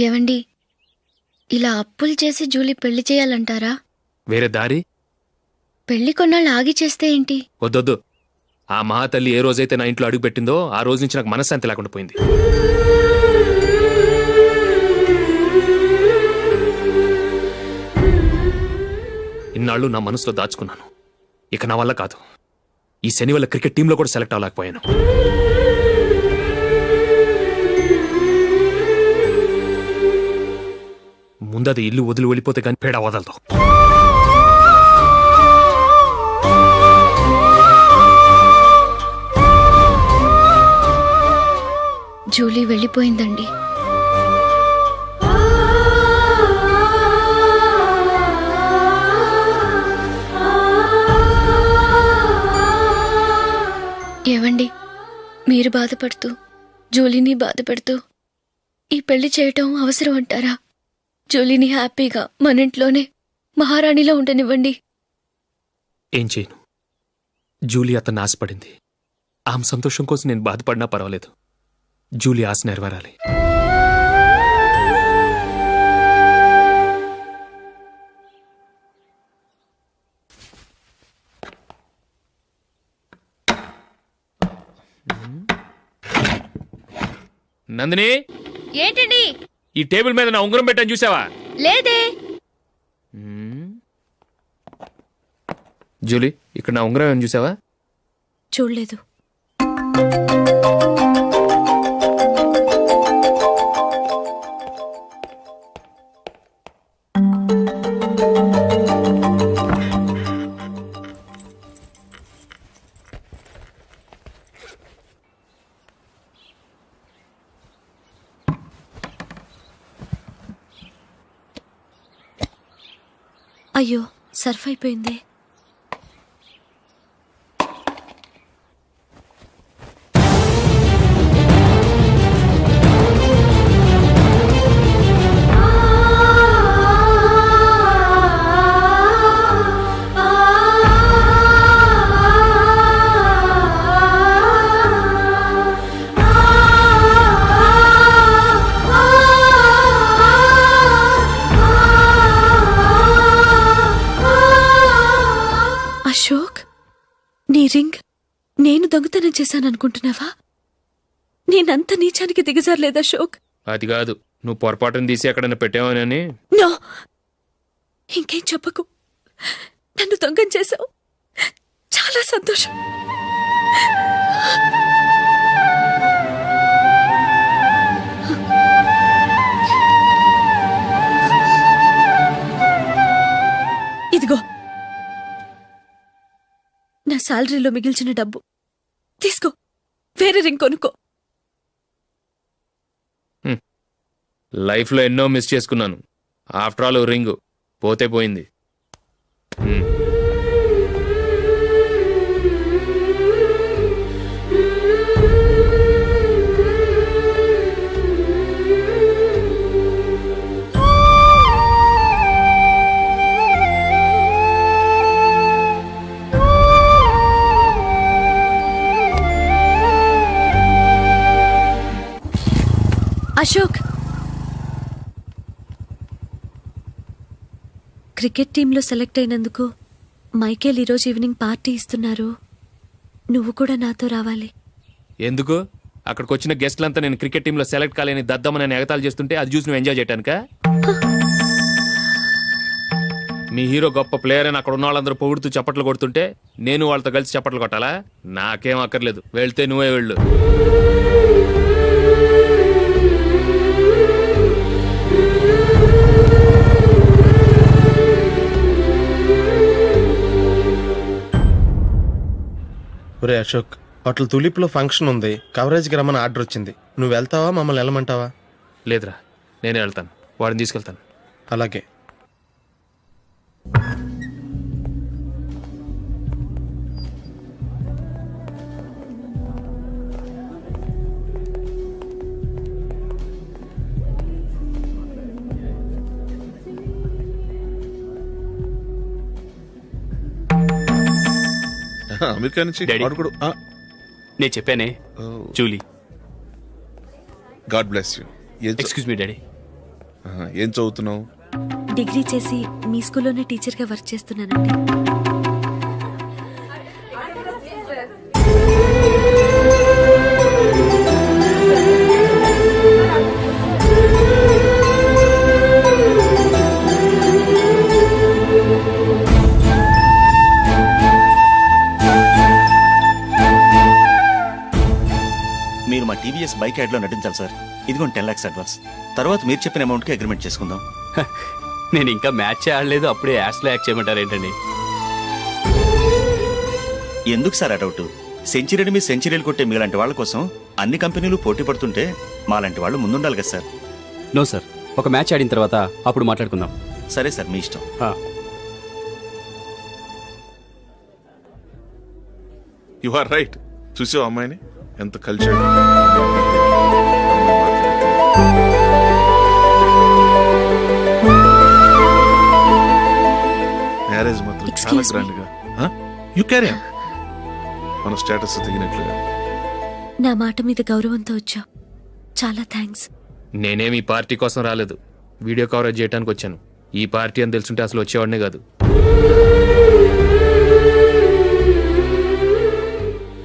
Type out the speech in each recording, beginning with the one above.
ఏవండి, ఇలా అప్పులు చేసి జూలీ పెళ్లి చేయాలంటారా? వేరే దారి? పెళ్లి కొన్నాళ్ళు ఆగి చేస్తే ఏంటి? వద్దొద్దు. ఆ మహాతల్లి ఏ రోజైతే నా ఇంట్లో అడుగు పెట్టిందో ఆ రోజు నుంచి నాకు మనశ్శాంతి లేకుండా పోయింది. ఇన్నాళ్ళు నా మనసులో దాచుకున్నాను. ఇక నా వల్ల కాదు. ఈ శని వల్ల క్రికెట్ టీంలో కూడా సెలెక్ట్ అవ్వలేకపోయాను. ముందది ఇల్లు వదిలి వెళ్ళిపోతే కానీ పేడ వదలదు. జూలీ వెళ్ళిపోయిందండి. ఏవండి, మీరు బాధపడుతూ జూలీని బాధపడుతూ ఈ పెళ్లి చేయటం అవసరం అంటారా? జూలీని హ్యాపీగా మన ఇంట్లోనే మహారాణిలో ఉండనివ్వండి. ఏం చేయను? జూలీ అతన్ని ఆశపడింది. ఆమె సంతోషం కోసం నేను బాధపడినా పర్వాలేదు. జూలీ ఆశ నెరవేరాలి. నందిని, ఏంటండి? ఈ టేబుల్ మీద నా ఉంగరం పెట్టని చూసావా? లేదే. జూలీ, ఇక్కడ నా ఉంగరం ఏమని చూసావా? చూడలేదు. అయ్యో, సర్ఫ్ అయిపోయింది. అశోక్, నీ రింగ్ నేను దొంగతనం చేశాననుకుంటున్నావా? నేనంత నీచానికి దిగజారలేదు అశోక్. అది కాదు, నువ్వు పొరపాటును తీసి ఎక్కడైనా పెట్టావని. నో, ఇంకేం చెప్పకు. నన్ను దొంగం చేశావు. చాలా సంతోషం. ఇదిగో నా శాలరీలో మిగిల్చిన డబ్బు తీసుకో. వేరే రింగ్ కొనుక్కో. లైఫ్లో ఎన్నో మిస్ చేసుకున్నాను. ఆఫ్టర్ ఆల్ రింగ్ పోతే పోయింది. అశోక్, క్రికెట్ టీంలో సెలెక్ట్ అయినందుకు మైకేల్ ఈరోజు ఈవినింగ్ పార్టీ ఇస్తున్నారు. నువ్వు కూడా నాతో రావాలి. ఎందుకు? అక్కడికి వచ్చిన గెస్ట్లంతా నేను క్రికెట్ టీంలో సెలెక్ట్ కాలేని దద్దమ్మని ఎగతాలు చేస్తుంటే అది చూసి నువ్వు ఎంజాయ్ చేయటానికా? మీ హీరో గొప్ప ప్లేయర్ అని అక్కడ ఉన్న వాళ్ళందరూ పొగుడుతూ చప్పట్లు కొడుతుంటే నేను వాళ్ళతో కలిసి చప్పట్లు కొట్టాలా? నాకేం అక్కర్లేదు. వెళ్తే నువ్వే వెళ్ళు. ఒరే అశోక్, హోటల్ తులిప్లో ఫంక్షన్ ఉంది. కవరేజ్కి రమ్మని ఆర్డర్ వచ్చింది. నువ్వు వెళ్తావా, మమ్మల్ని వెళ్ళమంటావా? లేదురా, నేనే వెళ్తాను. వాడిని తీసుకెళ్తాను. అలాగే. అమెరికా నుంచి డాడీ. వాడు కూడా నేను చెప్పానే, Julie. God bless you. Excuse me daddy. ఏం చదువుతున్నావు? డిగ్రీ చేసి మీ స్కూల్లోనే టీచర్గా వర్క్ చేస్తున్నానండి. మీరు మా టీవీఎస్ బైక్ యాడ్లో నటించాలి సార్. ఇదిగోండి 10 lakhs అడ్వాన్స్. తర్వాత మీరు చెప్పిన అమౌంట్కి అగ్రిమెంట్ చేసుకుందాం. నేను ఇంకా మ్యాచ్ ఆడలేదు, అప్పుడే యాడ్స్లో యాక్ట్ చేయమంటారు ఏంటండి? ఎందుకు సార్ ఆ డౌట్? సెంచరీని మీ సెంచరీలు కొట్టే మీలాంటి వాళ్ళ కోసం అన్ని కంపెనీలు పోటీ పడుతుంటే మాలాంటి వాళ్ళు ముందుండాలి కదా సార్. నో సార్, ఒక మ్యాచ్ ఆడిన తర్వాత అప్పుడు మాట్లాడుకుందాం. సరే సార్, మీ ఇష్టం. You are right. చూసావు అమ్మాయిని ఎంత కల్చర్డ్. మ్యారేజ్ మాత్రం చాలా Excuse me. గ్రాండ్ గా. You carry on. మన స్టేటస్ తగినట్లుగా. నా మాట మీద గౌరవంతో వచ్చావు. చాలా థ్యాంక్స్. నేనేం ఈ పార్టీ కోసం రాలేదు, వీడియో కవరేజ్ చేయడానికి వచ్చాను. ఈ పార్టీ అని తెలుసుంటే అసలు వచ్చేవాడినే కాదు.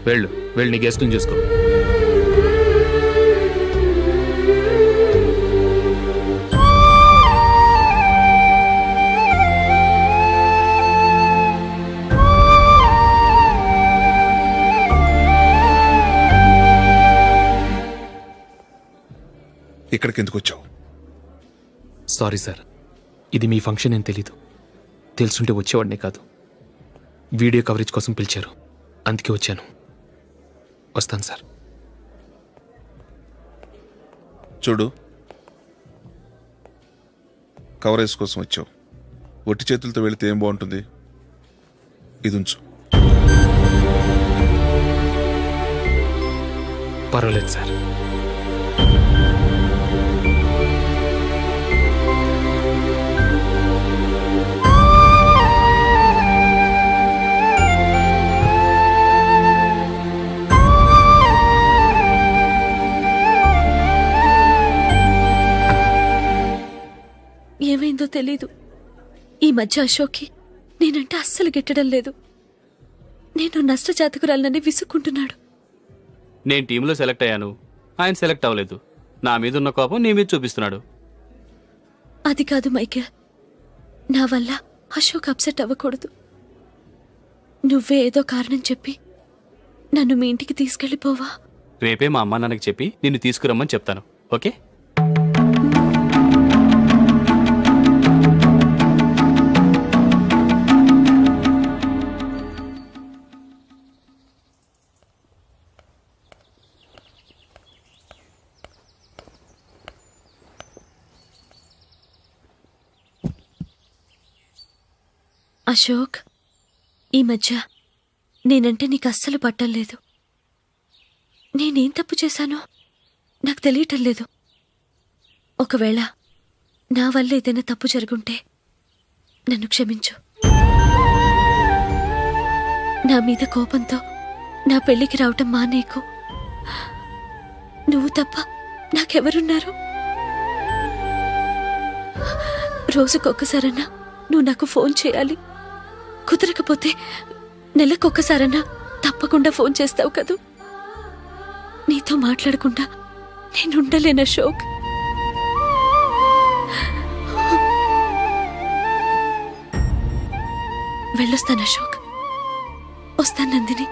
వెళ్ళు వెళ్ళు, నీ గెస్ట్ని చూసుకో. ఇక్కడికి ఎందుకు వచ్చావు? సారీ సార్, ఇది మీ ఫంక్షన్ అని తెలీదు. తెలుసుంటే వచ్చేవాడినే కాదు. వీడియో కవరేజ్ కోసం పిలిచారు, అందుకే వచ్చాను. వస్తాను సార్. చూడు, కవరేజ్ కోసం వచ్చావు. ఒట్టి చేతులతో వెళితే ఏం బాగుంటుంది? ఇది ఉంచు. పర్వాలేదు సార్. ఏమైందో తెలీదు. ఈ మధ్య అశోక్కి నేనంటే అస్సలు గిట్టడం లేదు. నేను నష్టజాతకురాలనని విసుక్కుంటున్నాడు. నేను టీంలో సెలెక్ట్ అయ్యాను, ఆయన సెలెక్ట్ అవ్వలేదు. నా మీద ఉన్న కోపం నీ మీద చూపిస్తున్నాడు. అది కాదు మైకేల్, నా వల్ల అశోక్ అప్సెట్ అవ్వకూడదు. నువ్వే ఏదో కారణం చెప్పి నన్ను మీ ఇంటికి తీసుకెళ్ళిపోవా? రేపే మా అమ్మ నాన్నకి చెప్పి నిన్ను తీసుకురమ్మని చెప్తాను. ఓకే? అశోక్, ఈ మధ్య నేనంటే నీకు అస్సలు పట్టలేదు. నేనేం తప్పు చేశానో నాకు తెలియటం లేదు. ఒకవేళ నా వల్ల ఏదైనా తప్పు జరుగుంటే నన్ను క్షమించు. నా మీద కోపంతో నా పెళ్లికి రావటం మానేకు. నువ్వు తప్ప నాకెవరున్నారు? రోజుకొక్కసారన్నా నువ్వు నాకు ఫోన్ చేయాలి. కుదరకపోతే నెలకొక్కసారన్నా తప్పకుండా ఫోన్ చేస్తావు కదూ. నీతో మాట్లాడకుండా నేనుండలేను అశోక్. వెళ్ళొస్తాను అశోక్. వస్తాను నందిని.